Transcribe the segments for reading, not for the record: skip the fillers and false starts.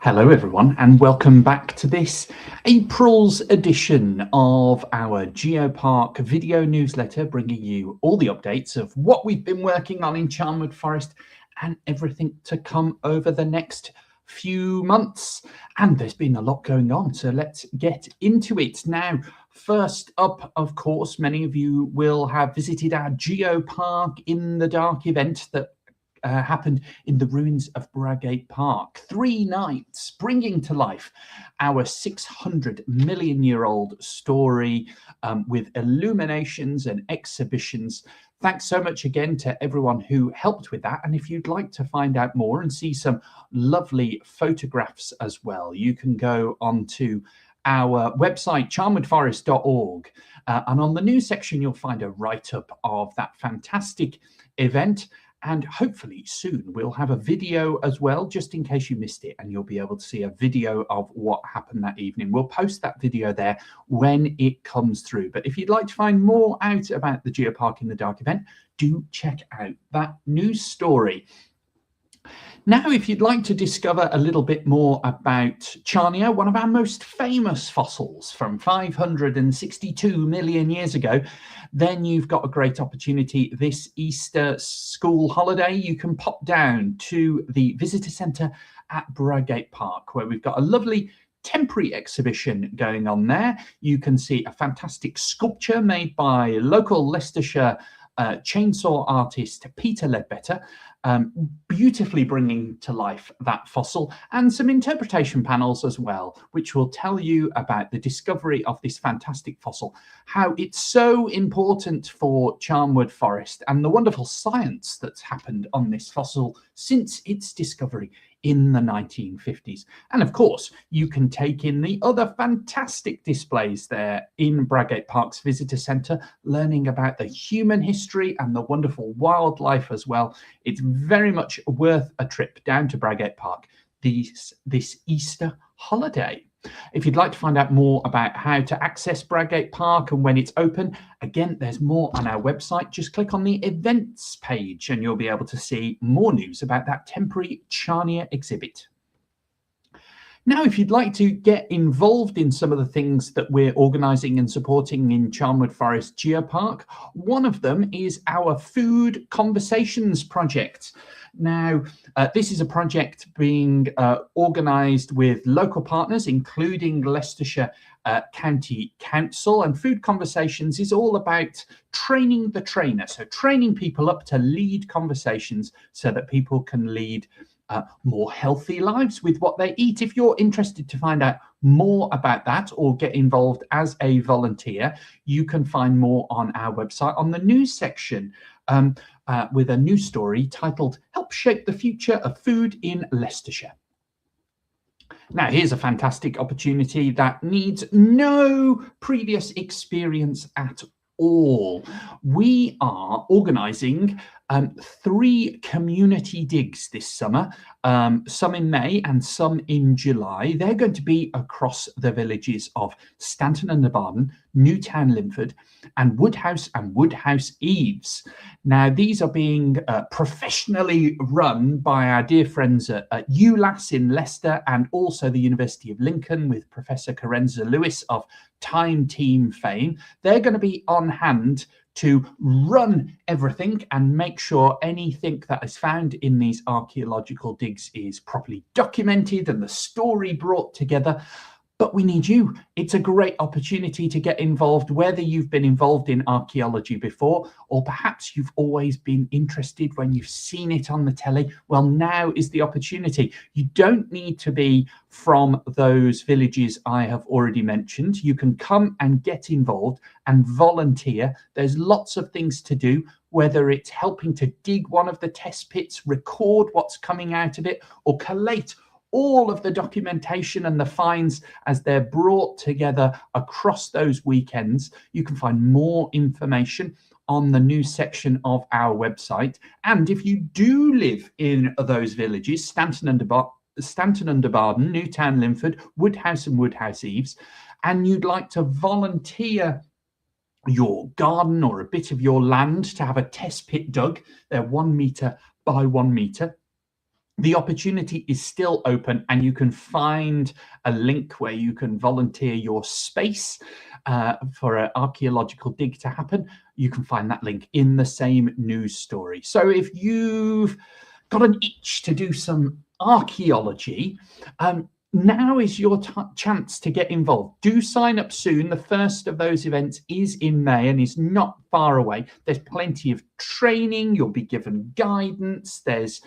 Hello everyone and welcome back to this April's edition of our Geopark video newsletter, bringing you all the updates of what we've been working on in Charnwood Forest and everything to come over the next few months. And there's been a lot going on, so let's get into it. Now, first up, of course, many of you will have visited our Geopark in the Dark event that happened in the ruins of Bradgate Park. 3 nights bringing to life our 600 million year old story with illuminations and exhibitions. Thanks so much again to everyone who helped with that. And if you'd like to find out more and see some lovely photographs as well, you can go onto our website, charnwoodforest.org. And on the news section, you'll find a write-up of that fantastic event. And hopefully soon we'll have a video as well, just in case you missed it, and you'll be able to see a video of what happened that evening. We'll post that video there when it comes through. But if you'd like to find more out about the Geopark in the Dark event, do check out that news story. Now, if you'd like to discover a little bit more about Charnia, one of our most famous fossils from 562 million years ago, then you've got a great opportunity this Easter school holiday. You can pop down to the visitor centre at Bradgate Park, where we've got a lovely temporary exhibition going on there. You can see a fantastic sculpture made by local Leicestershire chainsaw artist Peter Ledbetter, beautifully bringing to life that fossil, and some interpretation panels as well, which will tell you about the discovery of this fantastic fossil, how it's so important for Charnwood Forest, and the wonderful science that's happened on this fossil since its discovery in the 1950s. And of course, you can take in the other fantastic displays there in Bradgate Park's visitor centre, learning about the human history and the wonderful wildlife as well. It's very much worth a trip down to Bradgate Park this Easter holiday. If you'd like to find out more about how to access Bradgate Park and when it's open, again, there's more on our website. Just click on the events page and you'll be able to see more news about that temporary Charnia exhibit. Now, if you'd like to get involved in some of the things that we're organising and supporting in Charnwood Forest Geopark, one of them is our Food Conversations project. Now, this is a project being organised with local partners, including Leicestershire County Council, and Food Conversations is all about training the trainer, so training people up to lead conversations so that people can lead more healthy lives with what they eat. If you're interested to find out more about that or get involved as a volunteer, you can find more on our website on the news section with a news story titled "Help Shape the Future of Food in Leicestershire." Now, here's a fantastic opportunity that needs no previous experience at all. We are organising 3 community digs this summer, some in May and some in July. They're going to be across the villages of Stanton-under-Barton, Newtown Linford, and Woodhouse Eaves. Now, these are being professionally run by our dear friends at ULAS in Leicester and also the University of Lincoln with Professor Carenza Lewis of Time Team fame. They're going to be on hand to run everything and make sure anything that is found in these archaeological digs is properly documented and the story brought together. But we need you. It's a great opportunity to get involved, whether you've been involved in archaeology before, or perhaps you've always been interested when you've seen it on the telly. Well, now is the opportunity. You don't need to be from those villages I have already mentioned. You can come and get involved and volunteer. There's lots of things to do, whether it's helping to dig one of the test pits, record what's coming out of it, or collate all of the documentation and the finds as they're brought together across those weekends. You can find more information on the news section of our website. And if you do live in those villages, Stanton-under-Barton, Newtown Linford, Woodhouse and Woodhouse Eaves, and you'd like to volunteer your garden or a bit of your land to have a test pit dug, they're 1 metre by 1 metre, The opportunity is still open, and you can find a link where you can volunteer your space for an archaeological dig to happen. You can find that link in the same news story. So if you've got an itch to do some archaeology, now is your chance to get involved. Do sign up soon. The first of those events is in May and is not far away. There's plenty of training. You'll be given guidance. There's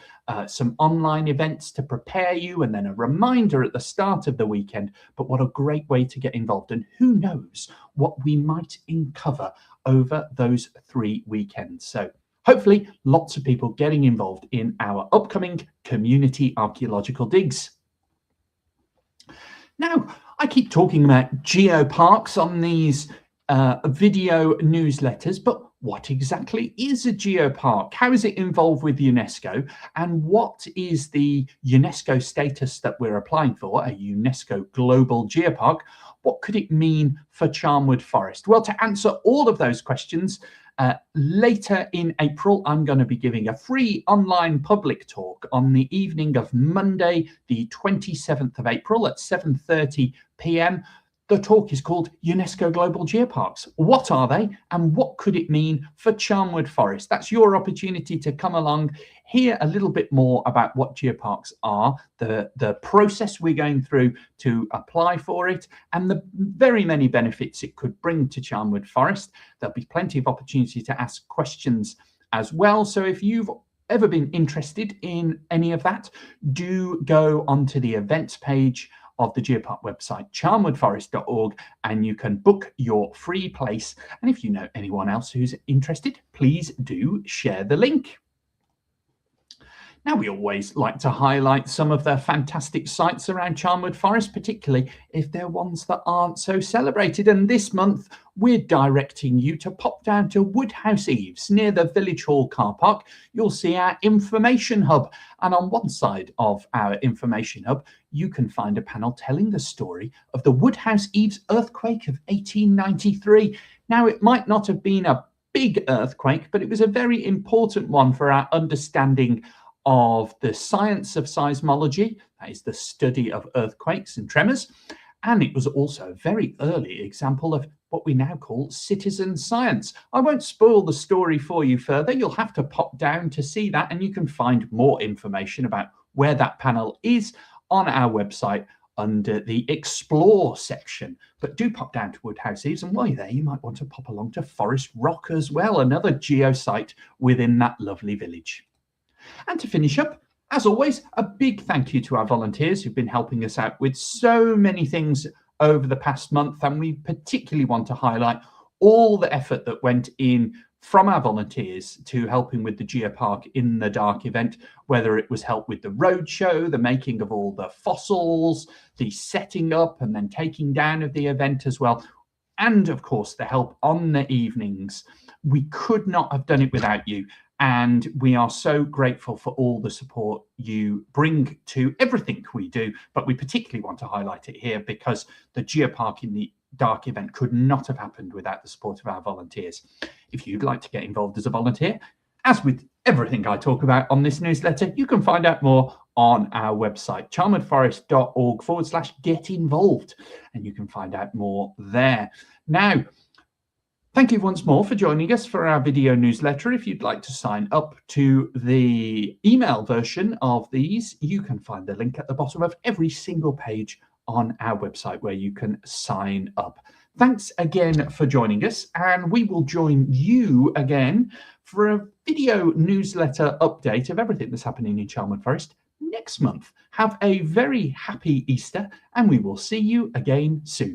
some online events to prepare you, and then a reminder at the start of the weekend. But what a great way to get involved. And who knows what we might uncover over those 3 weekends. So hopefully lots of people getting involved in our upcoming community archaeological digs. Now, I keep talking about geoparks on these video newsletters, but what exactly is a geopark? How is it involved with UNESCO? And what is the UNESCO status that we're applying for, a UNESCO Global Geopark? What could it mean for Charnwood Forest? Well, to answer all of those questions, later in April, I'm going to be giving a free online public talk on the evening of Monday, the 27th of April at 7:30 p.m. The talk is called UNESCO Global Geoparks. What are they and what could it mean for Charnwood Forest? That's your opportunity to come along, hear a little bit more about what geoparks are, the process we're going through to apply for it, and the very many benefits it could bring to Charnwood Forest. There'll be plenty of opportunity to ask questions as well. So if you've ever been interested in any of that, do go onto the events page of the Geopark website, charnwoodforest.org, and you can book your free place. And if you know anyone else who's interested, please do share the link. Now, we always like to highlight some of the fantastic sites around Charnwood Forest, particularly if they're ones that aren't so celebrated. And this month, we're directing you to pop down to Woodhouse Eaves near the Village Hall car park. You'll see our information hub. And on one side of our information hub, you can find a panel telling the story of the Woodhouse Eaves earthquake of 1893. Now, it might not have been a big earthquake, but it was a very important one for our understanding of the science of seismology, that is the study of earthquakes and tremors. And it was also a very early example of what we now call citizen science. I won't spoil the story for you further. You'll have to pop down to see that, and you can find more information about where that panel is on our website under the Explore section. But do pop down to Woodhouse Eaves, and while you're there, you might want to pop along to Forest Rock as well, another geosite within that lovely village. And to finish up, as always, a big thank you to our volunteers who've been helping us out with so many things over the past month. And we particularly want to highlight all the effort that went in from our volunteers to helping with the Geopark in the Dark event, whether it was help with the roadshow, the making of all the fossils, the setting up and then taking down of the event as well. And of course, the help on the evenings. We could not have done it without you. And we are so grateful for all the support you bring to everything we do. But we particularly want to highlight it here because the Geopark in the Dark event could not have happened without the support of our volunteers. If you'd like to get involved as a volunteer, as with everything I talk about on this newsletter, you can find out more on our website, charnwoodforest.org/get involved. And you can find out more there. Now, thank you once more for joining us for our video newsletter. If you'd like to sign up to the email version of these, you can find the link at the bottom of every single page on our website where you can sign up. Thanks again for joining us, and we will join you again for a video newsletter update of everything that's happening in Charnwood Forest next month. Have a very happy Easter, and we will see you again soon.